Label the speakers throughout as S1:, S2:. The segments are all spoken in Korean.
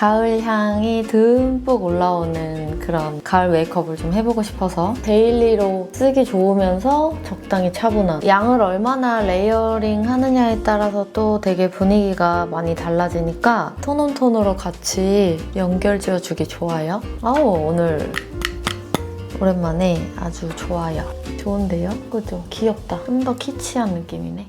S1: 가을 향이 듬뿍 올라오는 그런 가을 메이크업을 좀 해보고 싶어서 데일리로 쓰기 좋으면서 적당히 차분한, 양을 얼마나 레이어링 하느냐에 따라서 또 되게 분위기가 많이 달라지니까 톤온톤으로 같이 연결 지어주기 좋아요. 오늘 오랜만에 아주 좋아요. 좋은데요? 그죠? 귀엽다. 좀 더 키치한 느낌이네.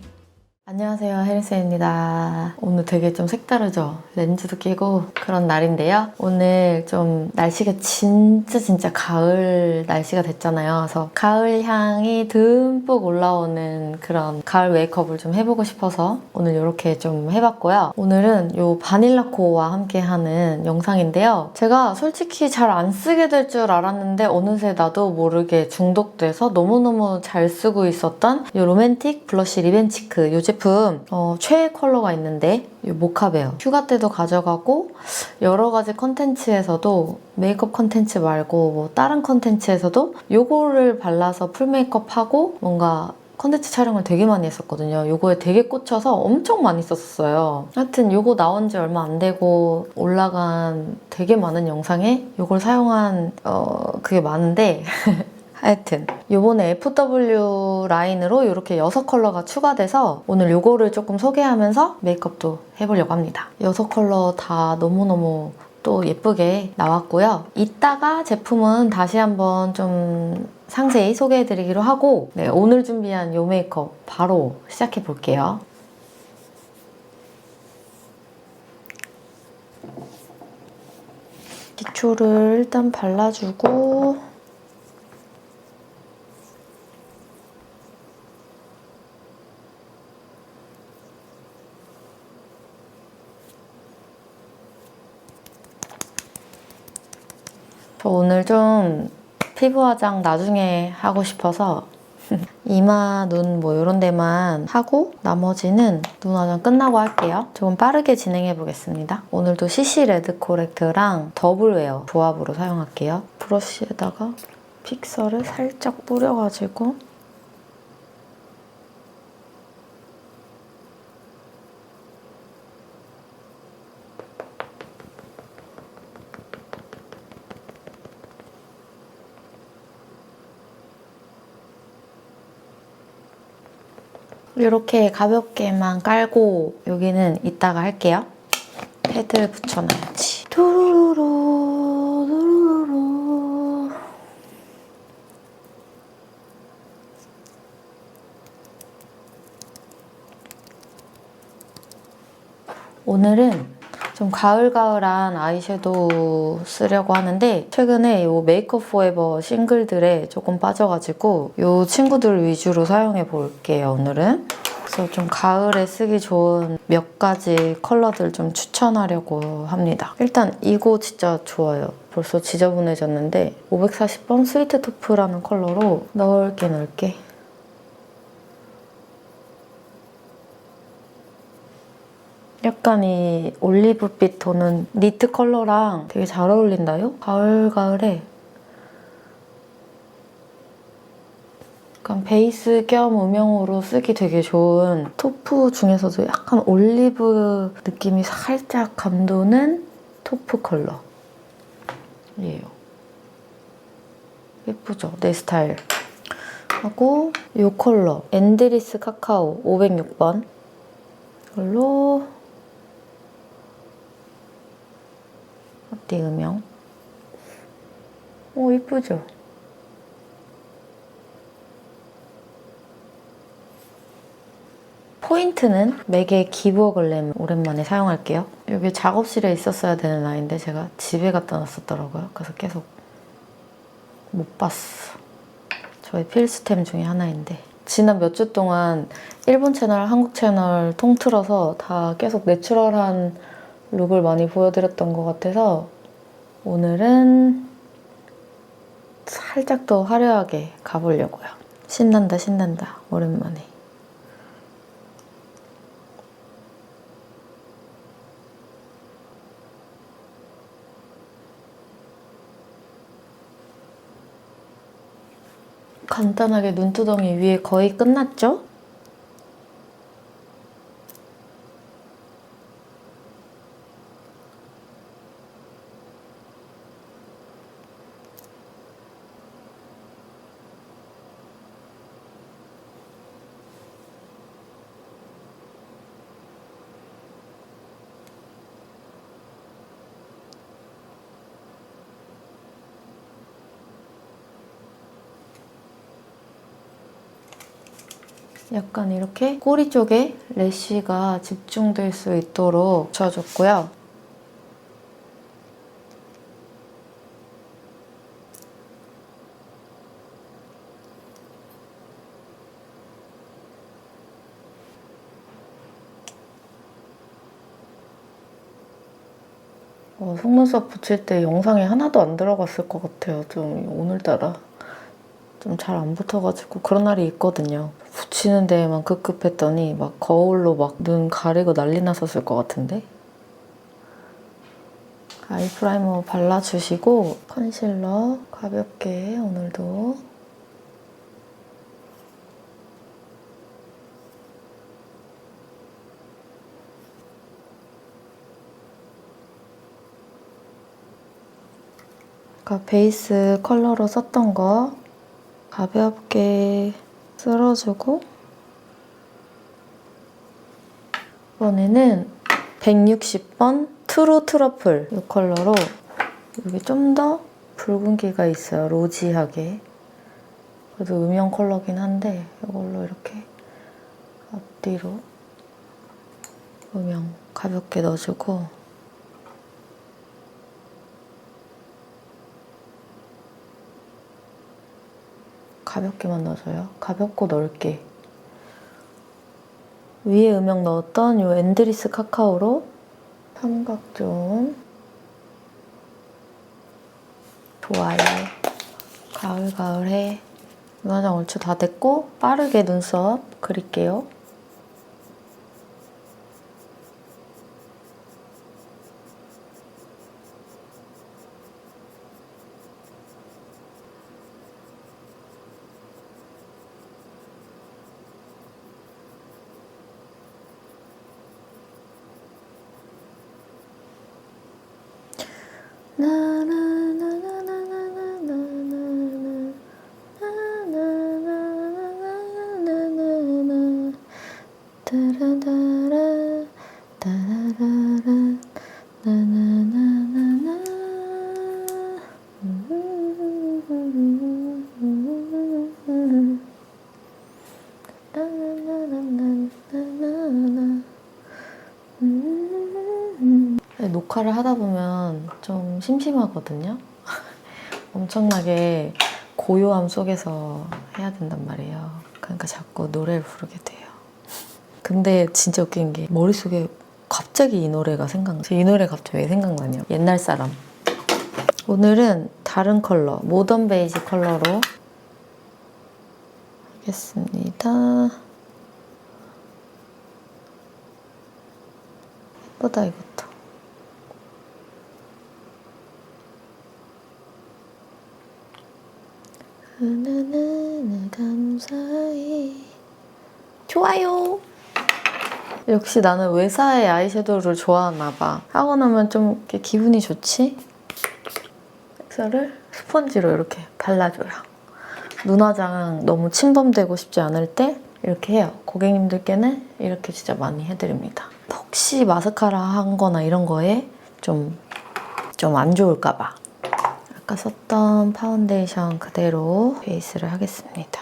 S1: 안녕하세요, 혜리쌤입니다. 오늘 되게 좀 색다르죠? 렌즈도 끼고 그런 날인데요. 오늘 좀 날씨가 진짜 가을 날씨가 됐잖아요. 그래서 가을 향이 듬뿍 올라오는 그런 가을 메이크업을 좀 해보고 싶어서 오늘 이렇게 좀 해봤고요. 오늘은 이 바닐라코와 함께 하는 영상인데요. 제가 솔직히 잘 안 쓰게 될 줄 알았는데 어느새 나도 모르게 중독돼서 너무너무 잘 쓰고 있었던 이 로맨틱 블러쉬 리벤치크 이 제품 최애 컬러가 있는데 이 모카베어 휴가 때도 가져가고 여러 가지 컨텐츠에서도 메이크업 컨텐츠 말고 뭐 다른 컨텐츠에서도 요거를 발라서 풀 메이크업 하고 뭔가 컨텐츠 촬영을 되게 많이 했었거든요. 요거에 되게 꽂혀서 엄청 많이 썼어요. 하여튼 요거 나온 지 얼마 안 되고 올라간 되게 많은 영상에 요걸 사용한 그게 많은데 하여튼 요번에 FW 라인으로 이렇게 6컬러가 추가돼서 오늘 요거를 조금 소개하면서 메이크업도 해보려고 합니다. 6컬러 다 너무너무 또 예쁘게 나왔고요. 이따가 제품은 다시 한번 좀 상세히 소개해드리기로 하고 네, 오늘 준비한 요 메이크업 바로 시작해볼게요. 기초를 일단 발라주고 저 오늘 좀 피부 화장 나중에 하고 싶어서 이마, 눈 뭐 이런 데만 하고 나머지는 눈 화장 끝나고 할게요. 조금 빠르게 진행해 보겠습니다. 오늘도 CC 레드 코렉트랑 더블웨어 조합으로 사용할게요. 브러쉬에다가 픽서를 살짝 뿌려가지고 이렇게 가볍게만 깔고 여기는 이따가 할게요. 패드 붙여놔야지. 두루루루 두루루루. 오늘은 좀 가을가을한 아이섀도우 쓰려고 하는데 최근에 이 메이크업 포에버 싱글들에 조금 빠져가지고 이 친구들 위주로 사용해 볼게요, 오늘은. 그래서 좀 가을에 쓰기 좋은 몇 가지 컬러들 좀 추천하려고 합니다. 일단 이거 진짜 좋아요. 벌써 지저분해졌는데 540번 스위트 토프라는 컬러로 넓게 약간 이 올리브빛 도는 니트 컬러랑 되게 잘 어울린다요? 가을에 약간 베이스 겸 음영으로 쓰기 되게 좋은 토프 중에서도 약간 올리브 느낌이 살짝 감도는 토프 컬러예요. 예쁘죠? 내 스타일. 하고 이 컬러 앤드리스 카카오 506번 이걸로 어때 음영? 오 이쁘죠? 포인트는 맥의 기부어 글램 오랜만에 사용할게요. 여기 작업실에 있었어야 되는 아이인데 제가 집에 갖다 놨었더라고요. 그래서 계속 못 봤어. 저의 필수템 중에 하나인데 지난 몇 주 동안 일본 채널, 한국 채널 통틀어서 다 계속 내추럴한 룩을 많이 보여드렸던 것 같아서 오늘은 살짝 더 화려하게 가보려고요. 신난다 오랜만에. 간단하게 눈두덩이 위에 거의 끝났죠? 약간 이렇게 꼬리 쪽에 래쉬가 집중될 수 있도록 붙여줬고요. 속눈썹 붙일 때 영상에 하나도 안 들어갔을 것 같아요. 좀 오늘따라 좀 잘 안 붙어가지고 그런 날이 있거든요. 붙이는 데에만 급급했더니 막 거울로 막 눈 가리고 난리 났었을 것 같은데. 아이 프라이머 발라주시고 컨실러 가볍게 오늘도 아까 베이스 컬러로 썼던 거 가볍게 쓸어주고 이번에는 160번 트루 트러플 이 컬러로 여기 좀 더 붉은기가 있어요. 로지하게. 그래도 음영 컬러긴 한데 이걸로 이렇게 앞뒤로 음영 가볍게 넣어주고 가볍게만 넣어줘요. 가볍고 넓게. 위에 음영 넣었던 이 앤드리스 카카오로 삼각존. 좋아요. 가을가을해. 눈화장 얼추 다 됐고 빠르게 눈썹 그릴게요. 녹화를 하다 보면 좀 심심하거든요. 엄청나게 고요함 속에서 해야 된단 말이에요. 그러니까 자꾸 노래를 부르게 돼요. 근데 진짜 웃긴 게 머릿속에 갑자기 이 노래가 생각나요. 이 노래 갑자기 왜 생각나냐. 옛날 사람. 오늘은 다른 컬러, 모던 베이지 컬러로 하겠습니다. 예쁘다 이것도. 하나하나 감사히. 좋아요. 역시 나는 외사의 아이섀도우를 좋아하나 봐. 하고 나면 좀 이렇게 기분이 좋지? 색소를 스펀지로 이렇게 발라줘요. 눈화장 너무 침범되고 싶지 않을 때 이렇게 해요. 고객님들께는 이렇게 진짜 많이 해드립니다. 혹시 마스카라 한 거나 이런 거에 좀 안 좋을까 봐. 아까 썼던 파운데이션 그대로 베이스를 하겠습니다.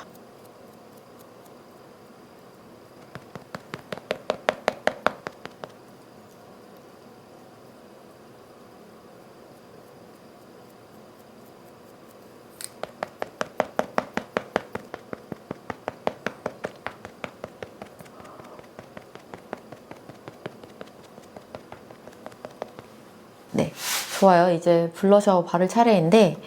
S1: 네, 좋아요. 이제 블러셔 바를 차례인데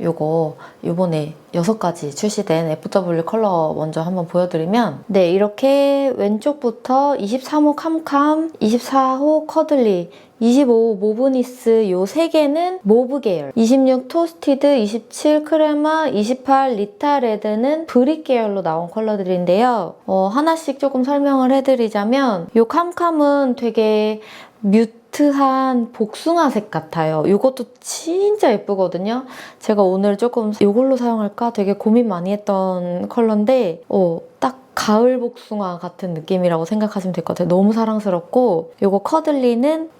S1: 요거 요번에 6가지 출시된 FW 컬러 먼저 한번 보여드리면 네, 이렇게 왼쪽부터 23호 캄캄, 24호 커들리, 25 모브니스 요 3개는 모브 계열, 26 토스티드, 27 크레마, 28 리타 레드는 브릭 계열로 나온 컬러들인데요. 하나씩 조금 설명을 해드리자면 요 캄캄은 되게 뮤트한 복숭아색 같아요. 이것도 진짜 예쁘거든요. 제가 오늘 조금 이걸로 사용할까 되게 고민 많이 했던 컬러인데 딱 가을 복숭아 같은 느낌이라고 생각하시면 될 것 같아요. 너무 사랑스럽고 이거 커들리는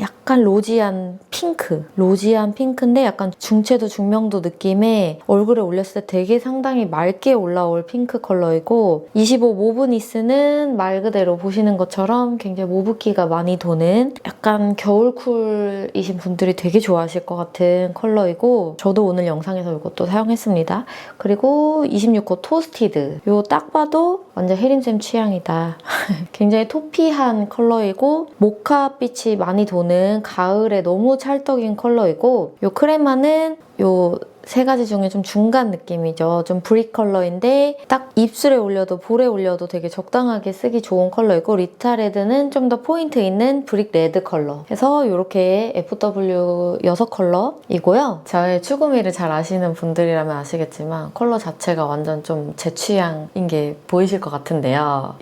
S1: 약간 로지한 핑크, 로지한 핑크인데 약간 중채도 중명도 느낌의 얼굴에 올렸을 때 되게 상당히 맑게 올라올 핑크 컬러이고 25 모브니스는 말 그대로 보시는 것처럼 굉장히 모브기가 많이 도는 약간 겨울쿨이신 분들이 되게 좋아하실 것 같은 컬러이고 저도 오늘 영상에서 이것도 사용했습니다. 그리고 26호 토스티드. 요 딱 봐도 완전 혜림쌤 취향이다. 굉장히 토피한 컬러이고 모카빛이 많이 도는 가을에 너무 찰떡인 컬러이고 요 크레마는 요 세 가지 중에 좀 중간 느낌이죠. 좀 브릭 컬러인데 딱 입술에 올려도 볼에 올려도 되게 적당하게 쓰기 좋은 컬러이고 리타 레드는 좀 더 포인트 있는 브릭 레드 컬러 해서 이렇게 FW 6컬러이고요. 저의 추구미를 잘 아시는 분들이라면 아시겠지만 컬러 자체가 완전 좀 제 취향인 게 보이실 것 같은데요.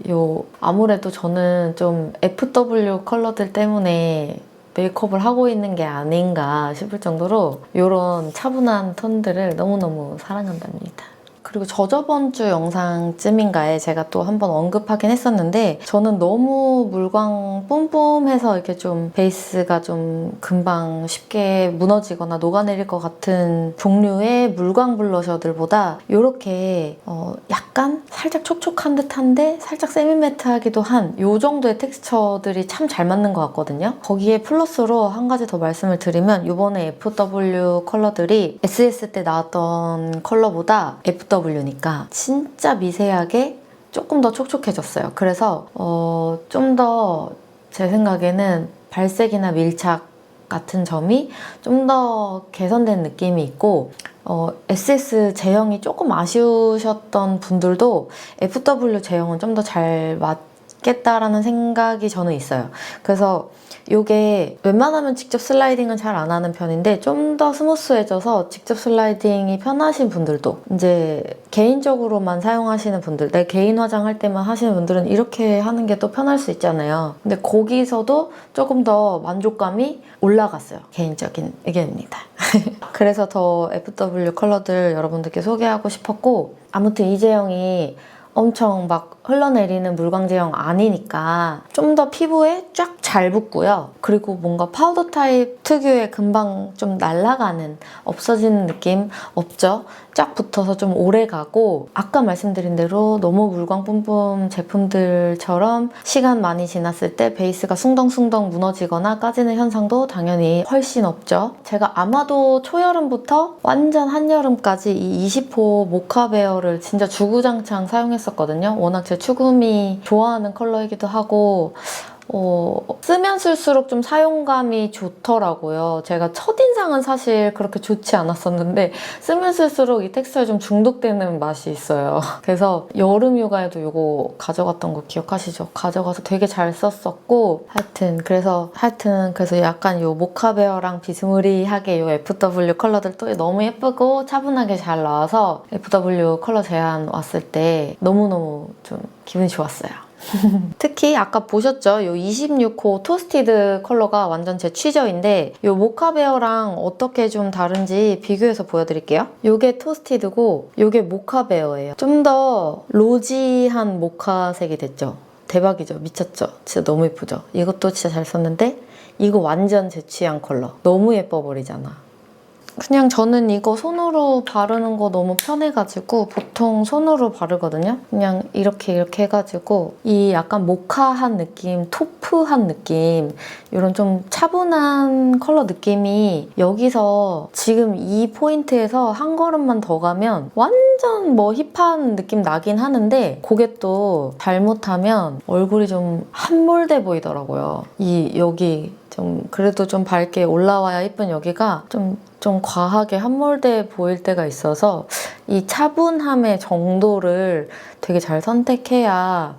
S1: 아무래도 저는 좀 FW 컬러들 때문에 메이크업을 하고 있는 게 아닌가 싶을 정도로 이런 차분한 톤들을 너무너무 사랑한답니다. 그리고 저저번 주 영상쯤인가에 제가 또 한번 언급하긴 했었는데 저는 너무 물광 뿜뿜해서 이렇게 좀 베이스가 좀 금방 쉽게 무너지거나 녹아내릴 것 같은 종류의 물광 블러셔들보다 이렇게 약간 살짝 촉촉한 듯한데 살짝 세미매트하기도 한 이 정도의 텍스처들이 참 잘 맞는 것 같거든요. 거기에 플러스로 한 가지 더 말씀을 드리면 이번에 FW 컬러들이 SS 때 나왔던 컬러보다 FW니까 진짜 미세하게 조금 더 촉촉해졌어요. 그래서 좀 더 제 생각에는 발색이나 밀착 같은 점이 좀 더 개선된 느낌이 있고 SS 제형이 조금 아쉬우셨던 분들도 FW 제형은 좀 더 잘 맞겠다라는 생각이 저는 있어요. 그래서 이게 웬만하면 직접 슬라이딩은 잘 안 하는 편인데 좀 더 스무스해져서 직접 슬라이딩이 편하신 분들도 이제 개인적으로만 사용하시는 분들, 내 개인 화장할 때만 하시는 분들은 이렇게 하는 게 또 편할 수 있잖아요. 근데 거기서도 조금 더 만족감이 올라갔어요. 개인적인 의견입니다. 그래서 더 FW 컬러들 여러분들께 소개하고 싶었고 아무튼 이 제형이 엄청 막 흘러내리는 물광 제형 아니니까 좀 더 피부에 쫙 잘 붙고요. 그리고 뭔가 파우더 타입 특유의 금방 좀 날아가는 없어지는 느낌 없죠? 쫙 붙어서 좀 오래 가고 아까 말씀드린 대로 너무 물광 뿜뿜 제품들처럼 시간 많이 지났을 때 베이스가 숭덩숭덩 무너지거나 까지는 현상도 당연히 훨씬 없죠. 제가 아마도 초여름부터 완전 한여름까지 이 20호 모카베어를 진짜 주구장창 사용했었거든요. 워낙 제 추구미 좋아하는 컬러이기도 하고 쓰면 쓸수록 좀 사용감이 좋더라고요. 제가 첫인상은 사실 그렇게 좋지 않았었는데 쓰면 쓸수록 이 텍스처에 좀 중독되는 맛이 있어요. 그래서 여름 휴가에도 이거 가져갔던 거 기억하시죠? 가져가서 되게 잘 썼었고 하여튼 그래서 약간 이 모카베어랑 비스무리하게 이 FW 컬러들 또 너무 예쁘고 차분하게 잘 나와서 FW 컬러 제안 왔을 때 너무너무 좀 기분이 좋았어요. 특히 아까 보셨죠? 이 26호 토스티드 컬러가 완전 제 취저인데 이 모카베어랑 어떻게 좀 다른지 비교해서 보여드릴게요. 이게 토스티드고 이게 모카베어예요. 좀 더 로지한 모카색이 됐죠? 대박이죠? 미쳤죠? 진짜 너무 예쁘죠? 이것도 진짜 잘 썼는데 이거 완전 제 취향 컬러. 너무 예뻐 버리잖아. 그냥 저는 이거 손으로 바르는 거 너무 편해가지고 보통 손으로 바르거든요. 그냥 이렇게 해가지고 이 약간 모카한 느낌, 토프한 느낌 이런 좀 차분한 컬러 느낌이 여기서 지금 이 포인트에서 한 걸음만 더 가면 완전 뭐 힙한 느낌 나긴 하는데 그게 또 잘못하면 얼굴이 좀 함몰돼 보이더라고요. 여기 좀 그래도 좀 밝게 올라와야 예쁜 여기가 좀 과하게 함몰돼 보일 때가 있어서 이 차분함의 정도를 되게 잘 선택해야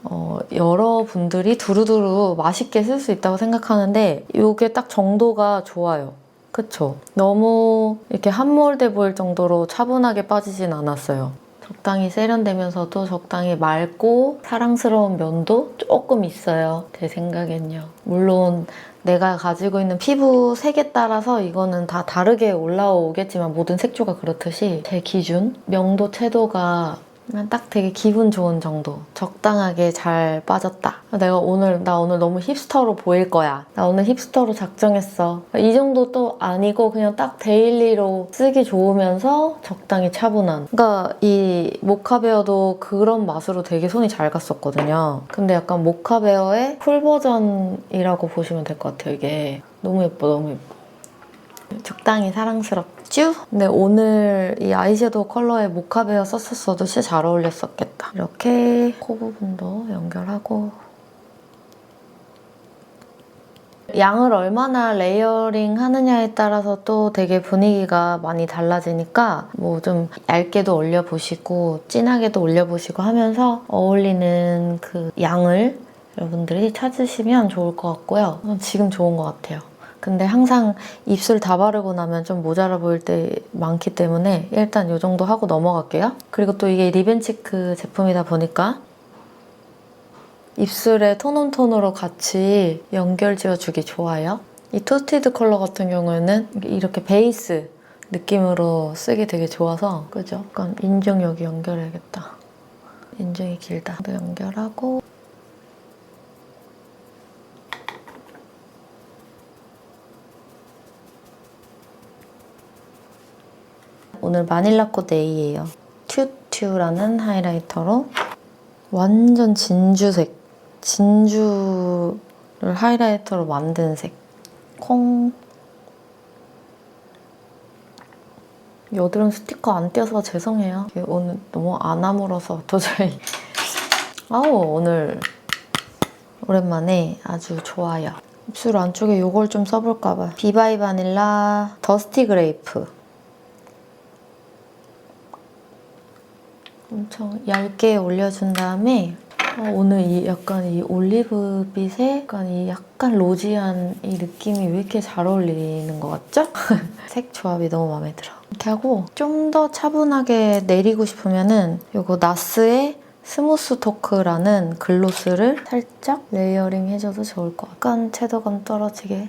S1: 여러분들이 두루두루 맛있게 쓸 수 있다고 생각하는데 이게 딱 정도가 좋아요. 그쵸? 너무 이렇게 함몰돼 보일 정도로 차분하게 빠지진 않았어요. 적당히 세련되면서도 적당히 맑고 사랑스러운 면도 조금 있어요. 제 생각엔요. 물론 내가 가지고 있는 피부 색에 따라서 이거는 다 다르게 올라오겠지만 모든 색조가 그렇듯이 제 기준 명도 채도가 그냥 딱 되게 기분 좋은 정도. 적당하게 잘 빠졌다. 나 오늘 너무 힙스터로 보일 거야. 나 오늘 힙스터로 작정했어. 이 정도 또 아니고 그냥 딱 데일리로 쓰기 좋으면서 적당히 차분한. 그러니까 이 모카베어도 그런 맛으로 되게 손이 잘 갔었거든요. 근데 약간 모카베어의 풀 버전이라고 보시면 될 것 같아요. 이게 너무 예뻐, 너무 예뻐. 적당히 사랑스럽죠? 근데 오늘 이 아이섀도우 컬러에 모카베어 썼었어도 진짜 잘 어울렸었겠다. 이렇게 코 부분도 연결하고 양을 얼마나 레이어링 하느냐에 따라서 또 되게 분위기가 많이 달라지니까 뭐 좀 얇게도 올려보시고 진하게도 올려보시고 하면서 어울리는 그 양을 여러분들이 찾으시면 좋을 것 같고요. 지금 좋은 것 같아요. 근데 항상 입술 다 바르고 나면 좀 모자라 보일 때 많기 때문에 일단 이 정도 하고 넘어갈게요. 그리고 또 이게 리벤치크 제품이다 보니까 입술에 톤온톤으로 같이 연결 지어주기 좋아요. 이 토스티드 컬러 같은 경우에는 이렇게 베이스 느낌으로 쓰기 되게 좋아서 그죠? 약간 인중 여기 연결해야겠다. 인중이 길다. 또 연결하고 오늘 마닐라꽃 A예요. 튜튜라는 하이라이터로 완전 진주색, 진주를 하이라이터로 만든 색. 콩. 여드름 스티커 안 떼어서 죄송해요. 오늘 너무 안 아물어서 도저히. 아우, 오늘 오랜만에 아주 좋아요. 입술 안쪽에 이걸 좀 써볼까봐. 비바이 바닐라 더스티 그레이프. 엄청 얇게 올려준 다음에 오늘 약간 이 올리브빛에 약간 로지한 이 느낌이 왜 이렇게 잘 어울리는 것 같죠? 색 조합이 너무 마음에 들어. 이렇게 하고 좀 더 차분하게 내리고 싶으면은 이거 나스의 스무스 토크라는 글로스를 살짝 레이어링 해줘도 좋을 것 같아. 약간 채도감 떨어지게.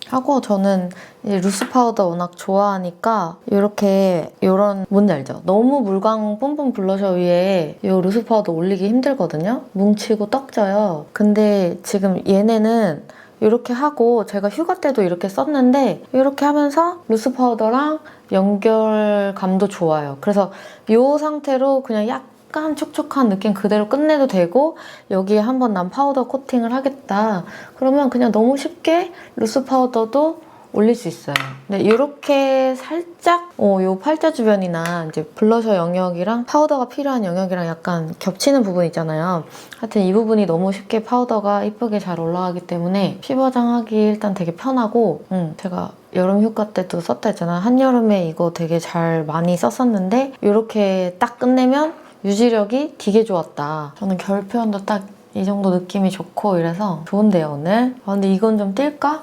S1: 하고 저는 이제 루스 파우더 워낙 좋아하니까 이런 뭔지 알죠? 너무 물광 뿜뿜 블러셔 위에 이 루스 파우더 올리기 힘들거든요? 뭉치고 떡져요. 근데 지금 얘네는 이렇게 하고 제가 휴가 때도 이렇게 썼는데 이렇게 하면서 루스 파우더랑 연결감도 좋아요. 그래서 이 상태로 그냥 약간 촉촉한 느낌 그대로 끝내도 되고 여기에 한번 난 파우더 코팅을 하겠다. 그러면 그냥 너무 쉽게 루스 파우더도 올릴 수 있어요. 근데 이렇게 살짝 요 팔자 주변이나 이제 블러셔 영역이랑 파우더가 필요한 영역이랑 약간 겹치는 부분 있잖아요. 하여튼 이 부분이 너무 쉽게 파우더가 이쁘게 잘 올라가기 때문에 피 화장하기 일단 되게 편하고 제가 여름 휴가 때도 썼다 했잖아요. 한여름에 이거 되게 잘 많이 썼었는데 이렇게 딱 끝내면 유지력이 되게 좋았다. 저는 결 표현도 딱 이 정도 느낌이 좋고 이래서 좋은데요, 오늘? 근데 이건 좀 뛸까?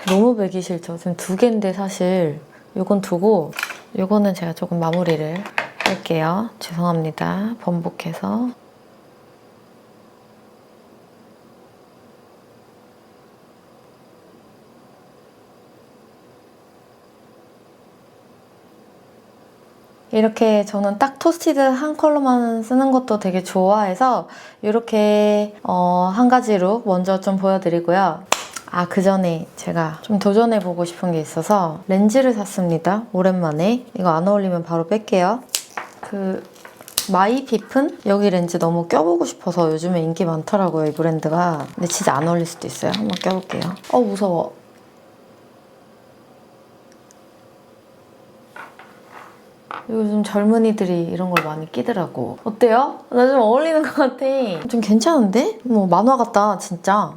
S1: 너무 배기 싫죠. 지금 2개인데 사실 이건 두고 이거는 제가 조금 마무리를 할게요. 죄송합니다. 번복해서. 이렇게 저는 딱 토스티드 한 컬러만 쓰는 것도 되게 좋아해서 이렇게 한 가지 룩 먼저 좀 보여드리고요. 그 전에 제가 좀 도전해보고 싶은 게 있어서 렌즈를 샀습니다. 오랜만에. 이거 안 어울리면 바로 뺄게요. 마이피픈? 여기 렌즈 너무 껴보고 싶어서 요즘에 인기 많더라고요, 이 브랜드가. 근데 진짜 안 어울릴 수도 있어요. 한번 껴볼게요. 무서워. 요즘 젊은이들이 이런 걸 많이 끼더라고. 어때요? 나 좀 어울리는 것 같아. 좀 괜찮은데? 뭐 만화 같다, 진짜.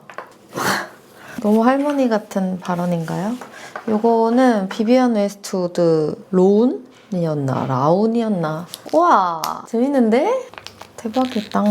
S1: 너무 할머니 같은 발언인가요? 요거는 비비안 웨스트우드 라운이었나? 우와, 재밌는데? 대박이다.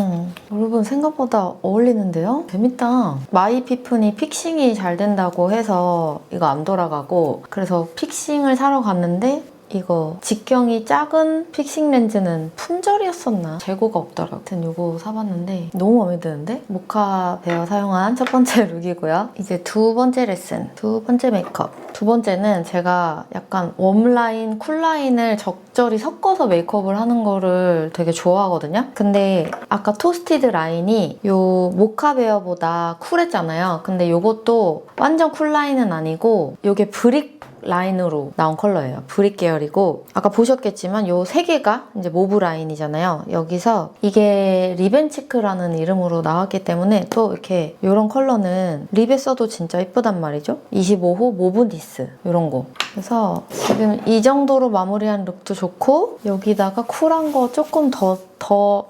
S1: 여러분 생각보다 어울리는데요? 재밌다. 마이피픈이 픽싱이 잘 된다고 해서 이거 안 돌아가고 그래서 픽싱을 사러 갔는데 이거 직경이 작은 픽싱 렌즈는 품절이었었나? 재고가 없더라고요. 아무튼 이거 사봤는데 너무 마음에 드는데? 모카 베어 사용한 첫 번째 룩이고요. 이제 두 번째 레슨, 두 번째 메이크업. 두 번째는 제가 약간 웜라인, 쿨라인을 적절히 섞어서 메이크업을 하는 거를 되게 좋아하거든요. 근데 아까 토스티드 라인이 요 모카 베어보다 쿨했잖아요. 근데 요것도 완전 쿨라인은 아니고 요게 브릭 라인으로 나온 컬러예요. 브릭 계열이고 아까 보셨겠지만 요 세 개가 이제 모브 라인이잖아요. 여기서 이게 리벤치크라는 이름으로 나왔기 때문에 또 이렇게 이런 컬러는 립에 써도 진짜 예쁘단 말이죠. 25호 모브 니스 이런 거. 그래서 지금 이 정도로 마무리한 룩도 좋고 여기다가 쿨한 거 조금 더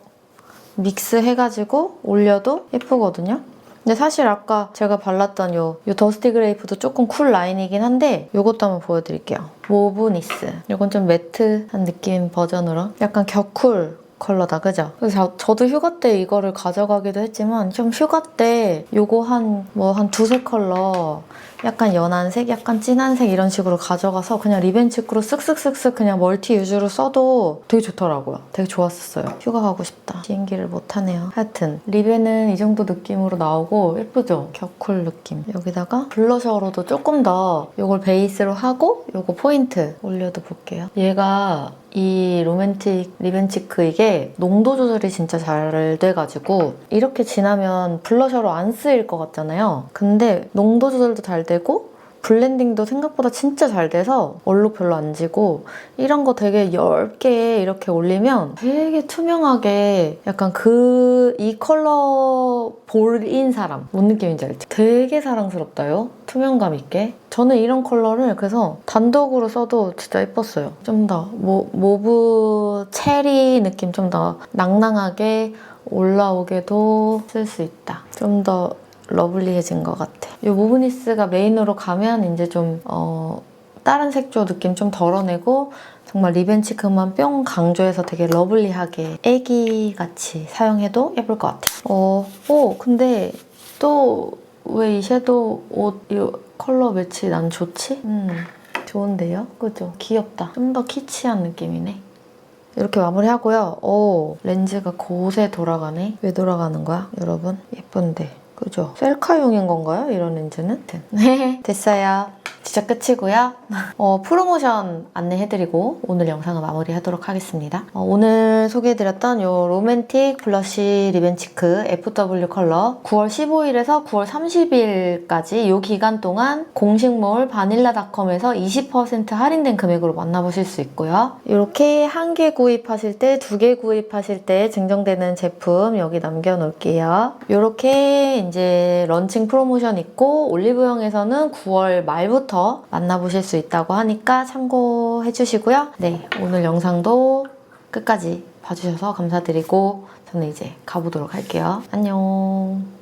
S1: 믹스해가지고 올려도 예쁘거든요. 근데 사실 아까 제가 발랐던 요 더스티 그레이프도 조금 쿨 라인이긴 한데 요것도 한번 보여드릴게요. 모브 니스. 이건 좀 매트한 느낌 버전으로 약간 격쿨 컬러다, 그죠? 그래서 저도 휴가 때 이거를 가져가기도 했지만 좀 휴가 때 요거 한 두세 컬러 약간 연한 색, 약간 진한 색 이런 식으로 가져가서 그냥 리벤치크로 쓱쓱쓱쓱 그냥 멀티 유즈로 써도 되게 좋더라고요. 되게 좋았었어요. 휴가 가고 싶다. 비행기를 못 타네요. 하여튼 립에는 이 정도 느낌으로 나오고 예쁘죠? 격쿨 느낌. 여기다가 블러셔로도 조금 더 요걸 베이스로 하고 요거 포인트 올려도 볼게요. 얘가 이 로맨틱 리벤치크 이게 농도 조절이 진짜 잘 돼가지고 이렇게 진하면 블러셔로 안 쓰일 것 같잖아요. 근데 농도 조절도 잘 되고 블렌딩도 생각보다 진짜 잘 돼서 얼룩 별로 안 지고 이런 거 되게 얇게 이렇게 올리면 되게 투명하게 약간 이 컬러 볼인 사람 뭔 느낌인지 알지? 되게 사랑스럽다요. 투명감 있게. 저는 이런 컬러를 그래서 단독으로 써도 진짜 예뻤어요. 좀 더 모브 체리 느낌 좀 더 낭낭하게 올라오게도 쓸 수 있다. 좀 더 러블리해진 것 같아. 이 모브니스가 메인으로 가면 이제 좀 다른 색조 느낌 좀 덜어내고 정말 리벤치크만 뿅 강조해서 되게 러블리하게 애기같이 사용해도 예쁠 것 같아. 근데 또 왜 이 섀도우 이 컬러 매치 난 좋지? 좋은데요? 그죠? 귀엽다. 좀 더 키치한 느낌이네. 이렇게 마무리하고요. 렌즈가 곳에 돌아가네. 왜 돌아가는 거야, 여러분? 예쁜데. 그죠? 셀카용인 건가요? 이런 렌즈는? 네, 됐어요. 진짜 끝이고요. 프로모션 안내해드리고 오늘 영상을 마무리하도록 하겠습니다. 오늘 소개해드렸던 이 로맨틱 블러쉬 리벤치크 FW 컬러 9월 15일에서 9월 30일까지 이 기간 동안 공식몰 바닐라닷컴에서 20% 할인된 금액으로 만나보실 수 있고요. 이렇게 한 개 구입하실 때, 두 개 구입하실 때 증정되는 제품 여기 남겨놓을게요. 이렇게 이제 런칭 프로모션 있고 올리브영에서는 9월 말부터 만나보실 수 있다고 하니까 참고해 주시고요. 네, 오늘 영상도 끝까지 봐주셔서 감사드리고 저는 이제 가보도록 할게요. 안녕.